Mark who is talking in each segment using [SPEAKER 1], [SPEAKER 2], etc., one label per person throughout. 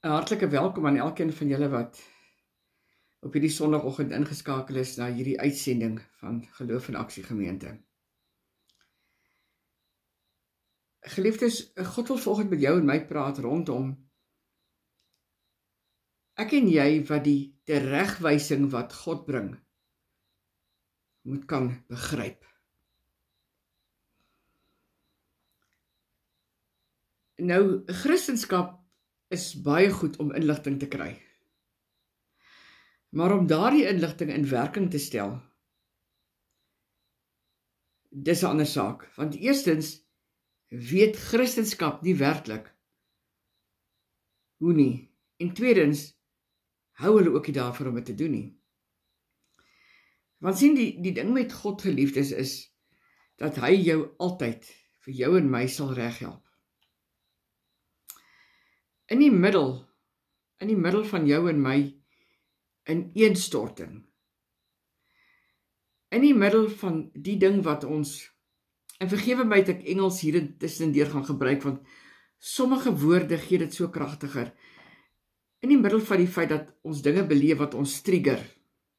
[SPEAKER 1] 'n hartlike welkom aan elkeen van julle wat op hierdie Sondagoggend ingeskakel is na hierdie uitsending van Geloof en Aksie Gemeente. Geliefdes, God wil vanoggend met jou en my praat rondom ek en jy wat die teregwysing wat God bring moet kan begryp. Nou, Christendom is baie goed om inligting te kry. Maar om daardie inligting in werking te stel, dis 'n ander saak. Want eerstens weet Christendom nie werklik hoe nie. En tweedens hou hulle ook nie daarvoor om dit te doen nie. Want sien, die ding met God, geliefdes, is dat hy jou altyd, vir jou en my, sal reghelp. In die middel van jou en my ineenstorting. In die middel van die ding wat ons, en vergewe my dat ek Engels hier tussendeur gaan gebruik, want sommige woorde gee dit so kragtiger. In die middel van die feit dat ons dinge beleef wat ons trigger.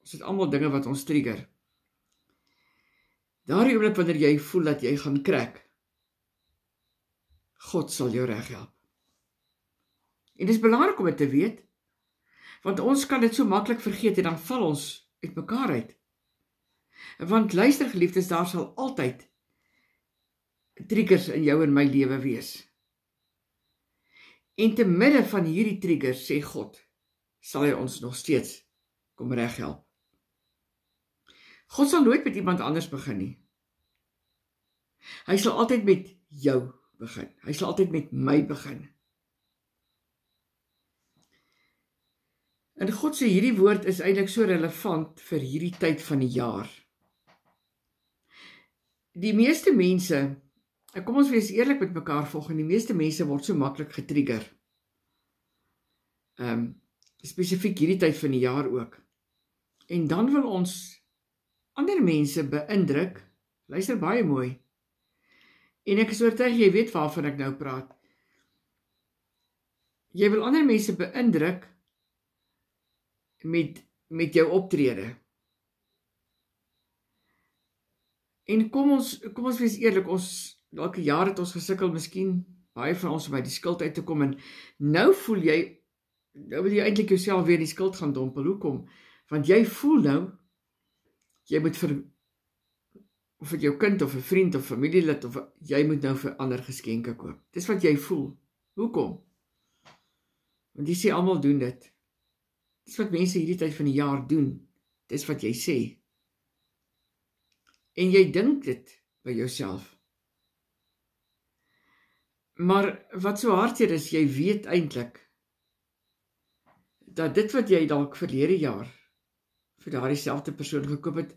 [SPEAKER 1] Ons het almal dinge wat ons trigger. Daardie oomblik wanneer jy voel dat jy gaan krak, God sal jou reghelp. En dit is belangrik om dit te weet, want ons kan dit so maklik vergeet en dan val ons uit mekaar uit. Want luister geliefdes, daar sal altyd triggers in jou en my lewe wees. En te midde van hierdie triggers, sê God, sal hy ons nog steeds kom reghelp. God sal nooit met iemand anders begin nie. Hy sal altyd met jou begin. Hy sal altyd met my begin. En God sê hierdie woord is eintlik so relevant vir hierdie tyd van die jaar. Die meeste mense, kom ons wees eerlik met mekaar volgens, die meeste mense word so maklik getrigger. Spesifiek hierdie tyd van die jaar ook. En dan wil ons ander mense beïndruk, luister baie mooi, en ek is oortuig jy weet waarvan ek nou praat. Jy wil ander mense beïndruk met jou optrede. En kom ons wees eerlik, elke jaar het ons gesukkel, miskien baie van ons om by die skuld uit te kom, en nou wil jy eintlik jouself weer die skuld gaan dompel. Hoekom? Want jy voel nou, jy moet of het jou kind of 'n vriend of familielid, of jy moet nou vir ander geskenke koop. Dis wat jy voel. Hoekom? Want jy sê almal doen dit. Dis wat mense hierdie tyd van die jaar doen. Dis wat jy sê. En jy dink dit by jouself. Maar wat so hartseer is, jy weet eintlik dat dit wat jy dalk verlede jaar vir daardie selfde persoon gekoop het,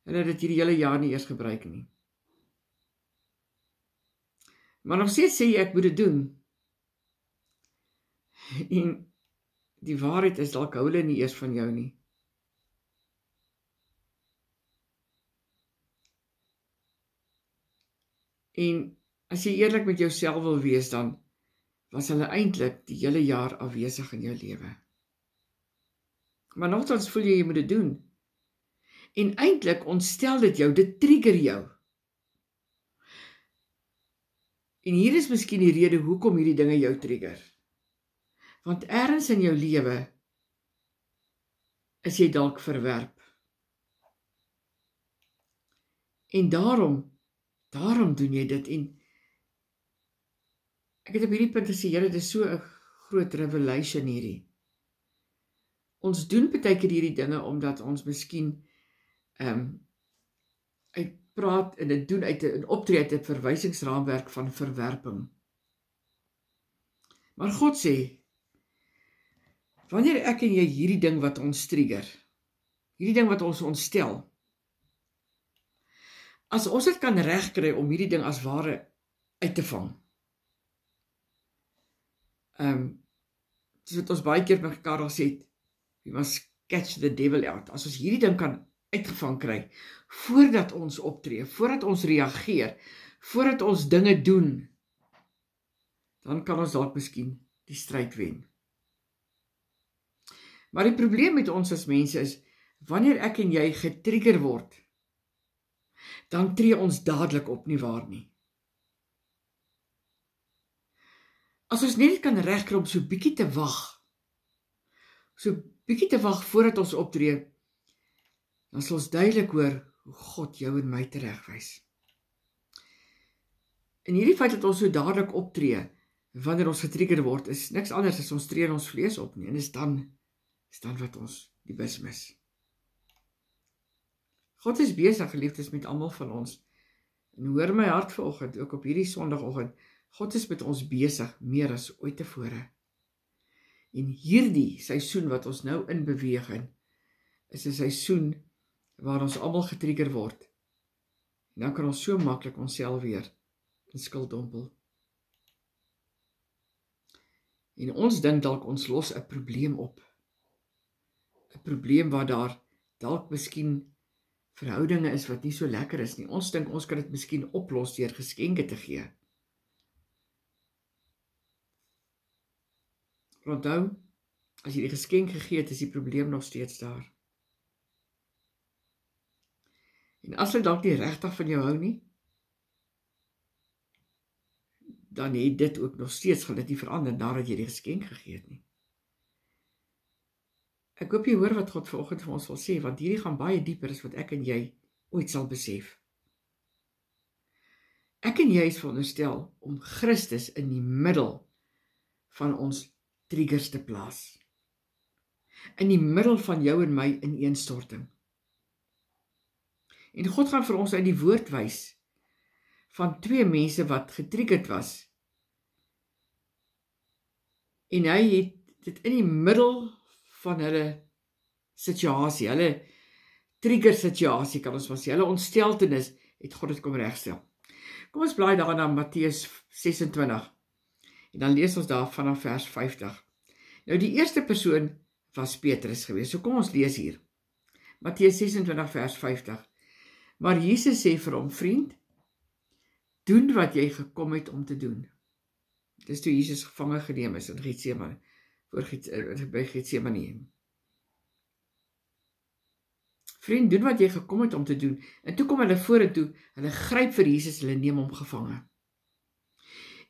[SPEAKER 1] en dat dit hierdie hele jaar nie eers gebruik nie. Maar nog steeds sê jy, ek moet dit doen. En die waarheid is, dalk hou hulle nie eers van jou nie. En as jy eerlik met jouself wil wees, dan was hulle eintlik die hele jaar afwesig in jou lewe. Maar nogtans voel jy moet dit doen. En eintlik ontstel dit jou, dit trigger jou. En hier is miskien die rede hoekom hierdie dinge jou trigger. Want ergens in jou lewe is jy dalk verwerp. En daarom doen jy dit. En ek het op hierdie punt gesê, Here, dit is so 'n groot revelation hierdie. Ons doen baie keer hierdie dinge omdat ons miskien uitpraat en dit doen uit 'n optree uit 'n verwysingsraamwerk van verwerping. Maar God sê, wanneer ek en jy hierdie ding wat ons trigger, hierdie ding wat ons ontstel, as ons dit kan regkry om hierdie ding as ware uit te vang, soos wat ons baie keer met mekaar al sê, we must catch the devil out. As ons hierdie ding kan uitgevang kry, voordat ons optree, voordat ons reageer, voordat ons dinge doen, dan kan ons dalk miskien die stryd wen. Maar die probleem met ons as mense is, wanneer ek en jy getrigger word, dan tree ons dadelik op, nie waar nie. As ons net kan regkry om so bietjie te wag, voordat ons optree, dan sal ons duidelik hoor hoe God jou en my teregwys. En hierdie feit dat ons so dadelik optree, wanneer ons getrigger word, is niks anders as ons tree in ons vlees op nie, en is dan wat ons die bus mis. God is besig, geliefdes, met almal van ons. En hoor my hart vanoggend, ook op hierdie Sondagoggend, God is met ons besig, meer as ooit tevore. En hierdie seisoen wat ons nou in beweeg in, is 'n seisoen waar ons almal getrigger word. En dan kan ons so maklik onsself weer in skuld dompel. En ons dink dalk ons los 'n probleem op. 'n Probleem waar daar dalk miskien verhoudinge is wat nie so lekker is nie. Ons dink ons kan dit miskien oplos deur geskenke te gee. Onthou, as jy die geskenk gegee het, is die probleem nog steeds daar. En as hulle dalk nie regtig van jou hou nie, dan het dit ook nog steeds gaan dit nie verander nadat jy die geskenk gegee het nie. Ek hoop jy hoor wat God vanoggend vir ons wil sê, want hierdie gaan baie dieper as wat ek en jy ooit sal besef. Ek en jy is veronderstel om Christus in die middel van ons triggers te plaas. In die middel van jou en my ineenstorting. En God gaan vir ons uit die woord wys van twee mense wat getriggerd was. En hy het dit in die middel van hulle situasie, hulle trigger situasie, kan ons maar sê, hulle ontsteltenis, het God dit kom regstel. Kom ons blaai daar na Matteus 26, en dan lees ons daar vanaf vers 50. Nou die eerste persoon was Petrus gewees, so kom ons lees hier. Matteus 26 vers 50. Maar Jesus sê vir hom, vriend, doen wat jy gekom het om te doen. Dis toe Jesus gevange geneem is in Getsemane, by Getsemane. Vriend, doen wat jy gekom het om te doen. En toe kom hulle vorentoe, hulle gryp vir Jesus, hulle neem hom gevange.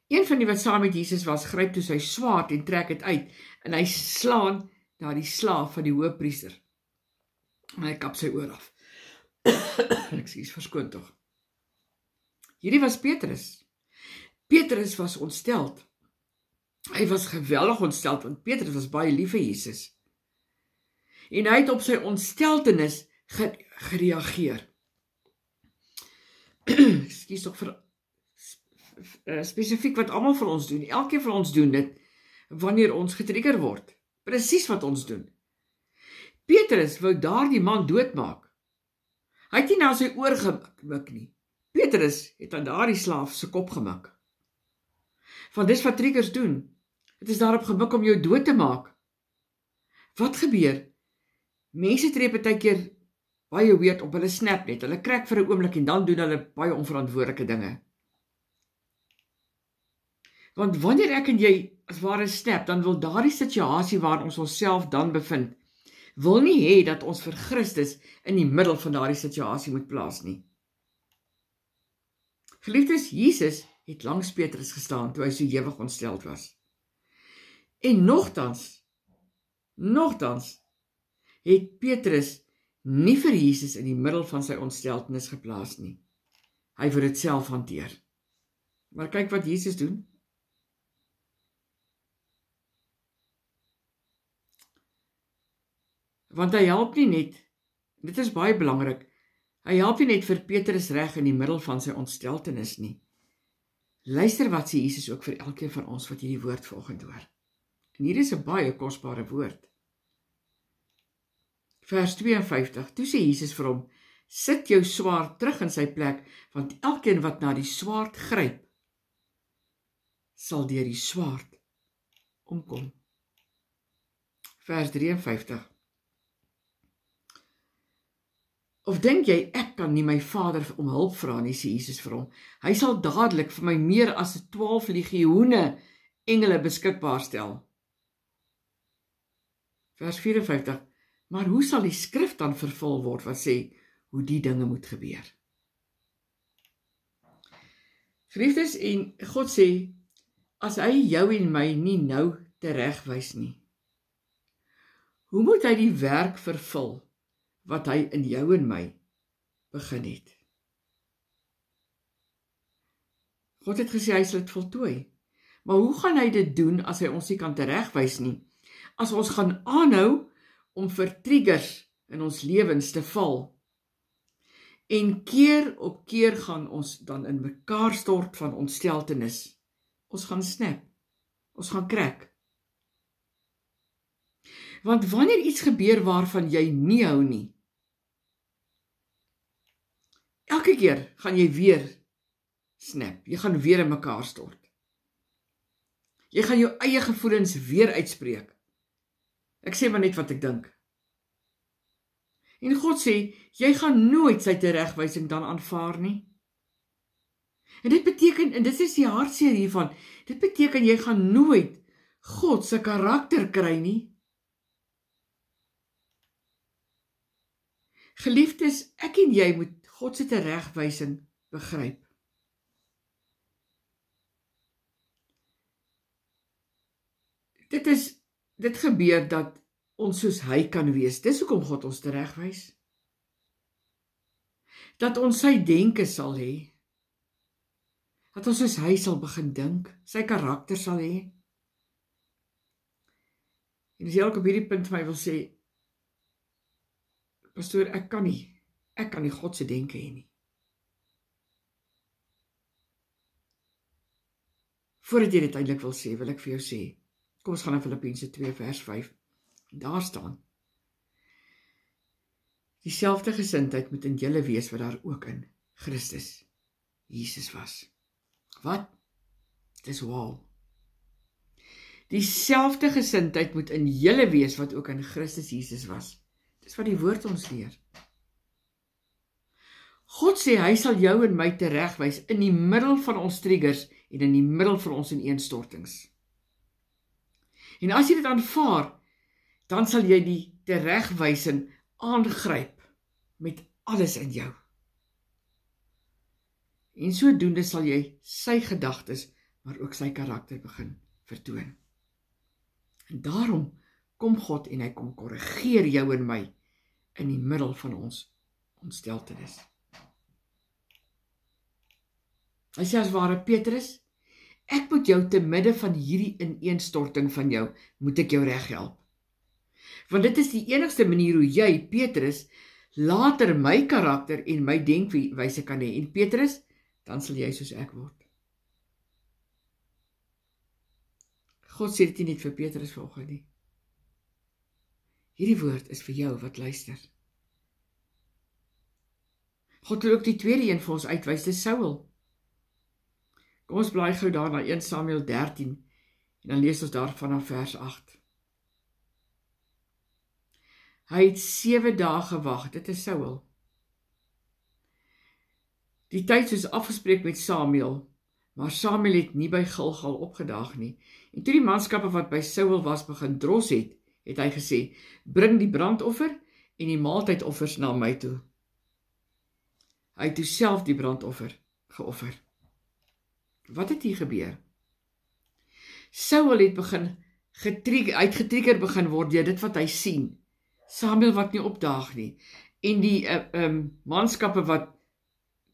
[SPEAKER 1] Een van die wat saam met Jesus was, gryp toe sy swaard en trek het uit, en hy slaan na die slaaf van die hoëpriester. En hy kap sy oor af. Ekskuus, verskoon tog. Hierdie was Petrus. Petrus was ontsteld. Hy was geweldig ontsteld, want Petrus was baie lief vir Jesus. En hy het op sy ontsteltenis gereageer. Ekskuus tog vir spesifiek wat almal van ons doen. Elkeen van ons doen dit wanneer ons getrigger word. Presies wat ons doen. Petrus wou daardie man doodmaak. Hy het nie na sy oor gemik nie. Petrus het aan daardie slaaf se kop gemik. Want dis wat triggers doen. Het is daarop gemik om jou dood te maak. Wat gebeur? Mense tree partykeer baie weird op, hulle snap net, hulle krek vir 'n oomblik en dan doen hulle baie onverantwoordelike dinge. Want wanneer ek en jy as ware snap, dan wil daardie situasie waar ons onsself dan bevind, wil nie hê dat ons vir Christus in die middel van daardie situasie moet plaas nie. Geliefdes, Jesus het langs Petrus gestaan toe hy so ewig ontsteld was. En nogtans het Petrus nie vir Jesus in die middel van sy ontsteltenis geplaas nie. Hy wou dit self hanteer. Maar kyk wat Jesus doen. Want hy help nie net, dit is baie belangrik, hy help nie net vir Petrus reg in die middel van sy ontsteltenis nie. Luister wat sê Jesus ook vir elkeen van ons wat hierdie woord vanoggend hoor. En hier is 'n baie kosbare woord. Vers 52, toe sê Jesus vir hom, sit jou swaard terug in sy plek, want elkeen wat na die swaard gryp, sal deur die swaard omkom. Vers 53. Of dink jy, ek kan nie my Vader om hulp vra nie, sê Jesus vir hom. Hy sal dadelik vir my meer as 12 legioene engele beskikbaar stel. vers 54, maar hoe sal die skrif dan vervul word wat sê hoe die dinge moet gebeur? Geliefdes, en God sê, as hy jou en my nie nou teregwys nie, hoe moet hy die werk vervul wat hy in jou en my begin het? God het gesê hy sal dit voltooi, maar hoe gaan hy dit doen as hy ons nie kan teregwys nie? As ons gaan aanhou om vir triggers in ons lewens te val, en keer op keer gaan ons dan in mekaar stort van ontsteltenis. Ons gaan snap, ons gaan crack. Want wanneer iets gebeur waarvan jy nie hou nie, elke keer gaan jy weer snap, jy gaan weer in mekaar stort. Jy gaan jou eie gevoelens weer uitspreek. Ek sê maar net wat ek dink. En God sê, jy gaan nooit sy teregwysing dan aanvaar nie. En dit beteken, en dit is die hartseer hiervan, dit beteken jy gaan nooit God se karakter kry nie. Geliefdes, ek en jy moet God se teregwysing begryp. Dit gebeur dat ons soos hy kan wees. Dis hoekom God ons teregwys. Dat ons sy denke sal hê. Dat ons soos hy sal begin dink, sy karakter sal hê. En as jy ook op hierdie punt vir my wil sê, pastoor, ek kan nie God se denke hê nie. Voordat jy dit eintlik wil sê, wil ek vir jou sê, kom ons gaan na Filippense 2 vers 5. Daar staan, dieselfde gesindheid moet in julle wees wat daar ook in Christus Jesus was. Wat? Dis wow. Dieselfde gesindheid moet in julle wees wat ook in Christus Jesus was. Dis wat die woord ons leer. God sê hy sal jou en my teregwys in die middel van ons triggers en in die middel van ons ineenstortings. En as jy dit aanvaar, dan sal jy die teregwysing aangryp met alles in jou. En sodoende sal jy sy gedagtes, maar ook sy karakter begin vertoon. En daarom kom God en hy kom korrigeer jou en my in die middel van ons ontsteltenis. Hy sê as ware, Petrus, ek moet jou te midde van hierdie ineenstorting van jou, moet ek jou reghelp. Want dit is die enigste manier hoe jy, Petrus, later my karakter en my denkwyse kan hê. En Petrus, dan sal jy soos ek word. God sê dit nie net vir Petrus vanoggend nie. Hierdie woord is vir jou wat luister. God wil ook die tweede een vir ons uitwys, dis Saul. Kom ons blaai gou daar na 1 Samuel 13 en dan lees ons daar vanaf vers 8. Hy het 7 dae gewag, dit is Saul. Die tyd soos afgespreek met Samuel, maar Samuel het nie by Gilgal opgedaag nie. En toe die manskappe wat by Saul was begin dros het, het hy gesê, bring die brandoffer en die maaltydoffers na my toe. Hy het toe self die brandoffer geoffer. Wat het hier gebeur? Saul het getrigger begin word deur dit wat hy sien. Samuel wat nie opdaag nie. En die manskappe wat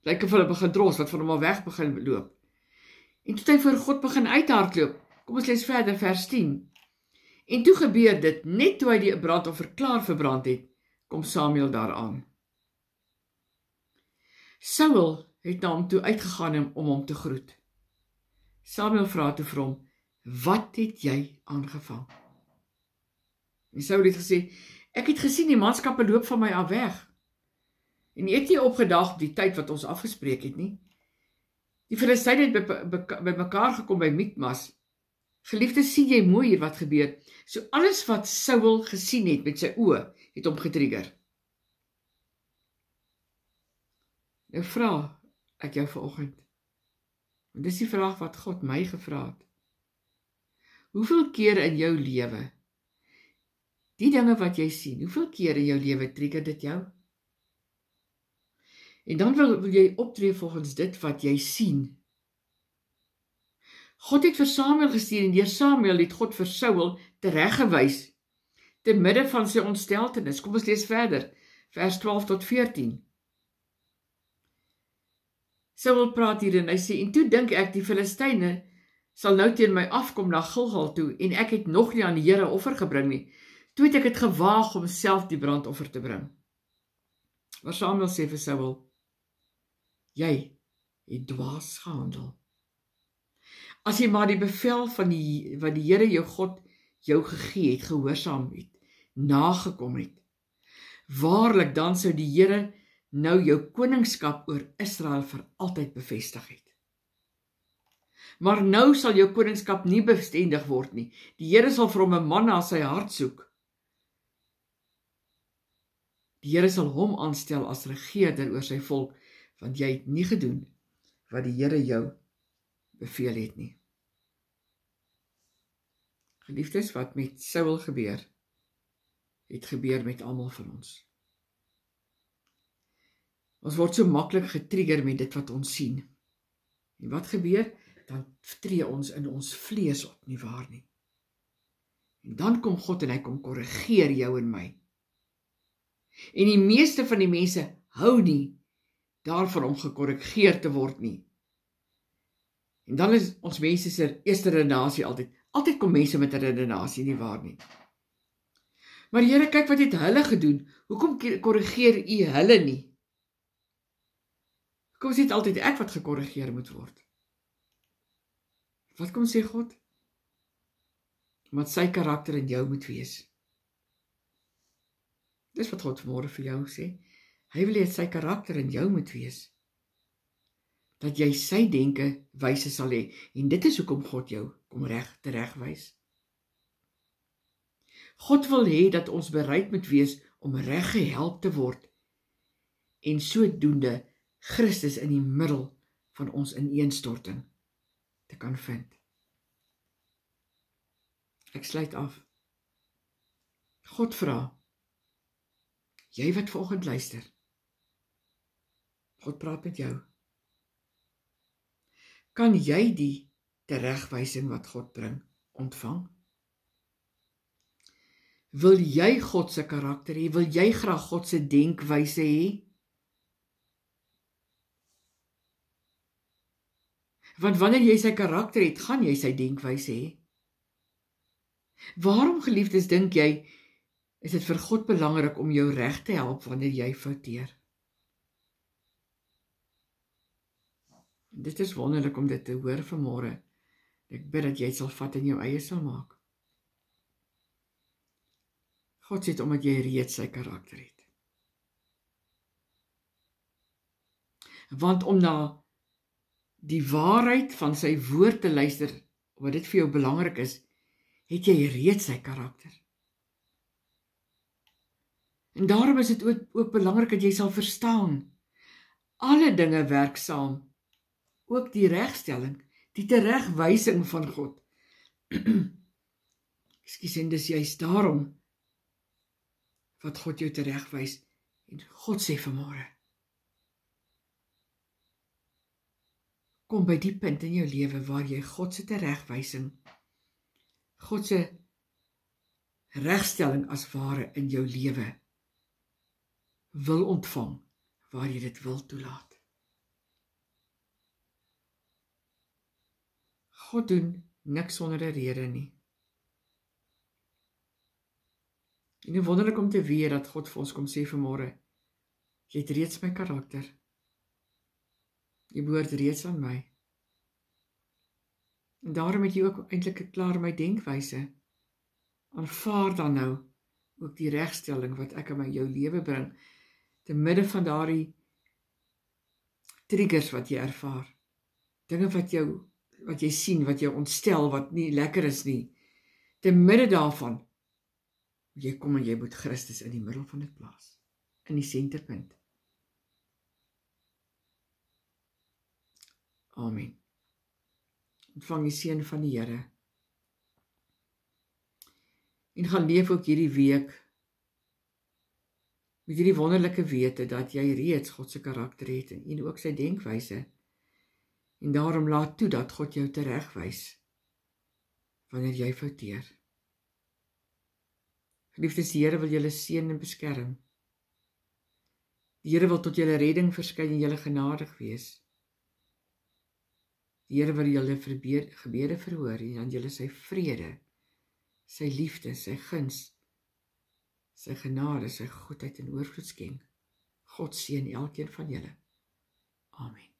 [SPEAKER 1] lyk of hulle begin dros, wat van hom al weg begin loop. En toe hy voor God begin uithardloop. Kom ons lees verder, vers 10. En toe gebeur dit, net toe hy die brandoffer klaar verbrand het, kom Samuel daaraan. Saul het na hom toe uitgegaan om hom te groet. Samuel vra toe vir hom, wat het jy aangevang? En Saul het gesê, ek het gesien die manskappe loop van my af weg. En jy het nie opgedaag op die tyd wat ons afgespreek het nie. Die Filistyne het by mekaar gekom by Mikmas. Geliefde, sien jy mooi hier wat gebeur. So alles wat Saul gesien het met sy oë, het hom getrigger. Nou vra ek jou vanoggend, en dis die vraag wat God my gevra het. Hoeveel keer in jou lewe Die dinge wat jy sien, hoeveel keer in jou lewe trigger dit jou? En dan wil jy optree volgens dit wat jy sien. God het vir Samuel gestuur en deur Samuel het God vir Saul tereggewys te midde van sy ontsteltenis. Kom ons lees verder, vers 12 tot 14. Saul praat hier en hy sê, en toe dink ek die Filistyne sal nou teen my afkom na Gilgal toe en ek het nog nie aan die Here offer gebring nie. Toe het ek het gewaag om self die brandoffer te bring. Maar Samuel sê vir Saul, jy het dwaas gehandel. As jy maar die bevel van wat die Here jou God jou gegee het, gehoorsaam het, nagekom het. Waarlik dan sou die Here nou jou koningskap oor Israel vir altyd bevestig het. Maar nou sal jou koningskap nie bestendig word nie. Die Here sal vir hom 'n man na sy hart soek. Die Here sal hom aanstel as regerder oor sy volk, want jy het nie gedoen wat die Here jou beveel het nie. Geliefdes, wat met Saul gebeur, het gebeur met almal van ons. Ons word so maklik getrigger met dit wat ons sien. En wat gebeur? Dan tree ons in ons vlees op, nie waar nie. En dan kom God en hy kom korrigeer jou en my. En die meeste van die mense hou nie daarvan om gekorrigeer te word nie. En dan is ons mense se eerste redenasie altyd kom mense met 'n redenasie, nie waar nie. Maar Here, kyk wat het hulle gedoen. Hoekom korrigeer U hulle nie? Hoekom is dit altyd ek wat gekorrigeer moet word? Wat kom sê God? Omdat sy karakter in jou moet wees. Dis wat God vanmôre vir jou sê. Hy wil hê sy karakter in jou moet wees. Dat jy sy denke wyse sal hê. En dit is hoekom God jou kom teregwys. God wil hê dat ons bereid moet wees om reg gehelp te word en sodoende Christus in die middel van ons ineenstorting te kan vind. Ek sluit af. God vra, jy wat vanoggend luister, God praat met jou. Kan jy die teregwysing wat God bring ontvang? Wil jy God se karakter hê? Wil jy graag God se denkwyse hê? Want wanneer jy sy karakter het, gaan jy sy denkwyse hê. Waarom, geliefdes, dink jy, is dit vir God belangrik om jou reg te help wanneer jy fouteer? Dit is wonderlik om dit te hoor vanmôre. Ek bid dat jy sal vat en jou eie sal maak. God sê omdat jy reeds sy karakter het. Want om na die waarheid van sy woord te luister, wat dit vir jou belangrik is, het jy reeds sy karakter. En daarom is dit ook belangrik dat jy sal verstaan, alle dinge werk saam, ook die regstelling, die teregwysing van God. Ekskuus, en dis juist daarom wat God jou teregwys, en God sê vanmôre, kom by die punt in jou lewe waar jy God se teregwysing, God se regstelling as ware in jou lewe wil ontvang, waar jy dit wil toelaat. God doen niks sonder 'n rede nie. En hoe wonderlik om te weet dat God vir ons kom sê vanmôre, jy het reeds my karakter. Jy behoort reeds aan my. En daarom het jy ook eintlik klaar my denkwyse. Aanvaar dan nou ook die regstelling wat ek in jou lewe bring, te midde van daardie triggers wat jy ervaar. Dinge wat jy sien, wat jou ontstel, wat nie lekker is nie. Te midde daarvan, jy kom en jy moet Christus in die middel van dit plaas. In die senterpunt. Amen. Ontvang die seën van die Here. En gaan leef ook hierdie week met hierdie wonderlike wete dat jy reeds God se karakter het en ook sy denkwyse. En daarom laat toe dat God jou teregwys wanneer jy fouteer. Geliefdes, die Here wil julle seën en beskerm. Die Here wil tot julle redding verskyn en julle genadig wees. Die Here wil julle gebede verhoor en aan julle sy vrede, sy liefde, sy guns, sy genade, sy goedheid en oorvloed skenk. God seën elkeen van julle. Amen.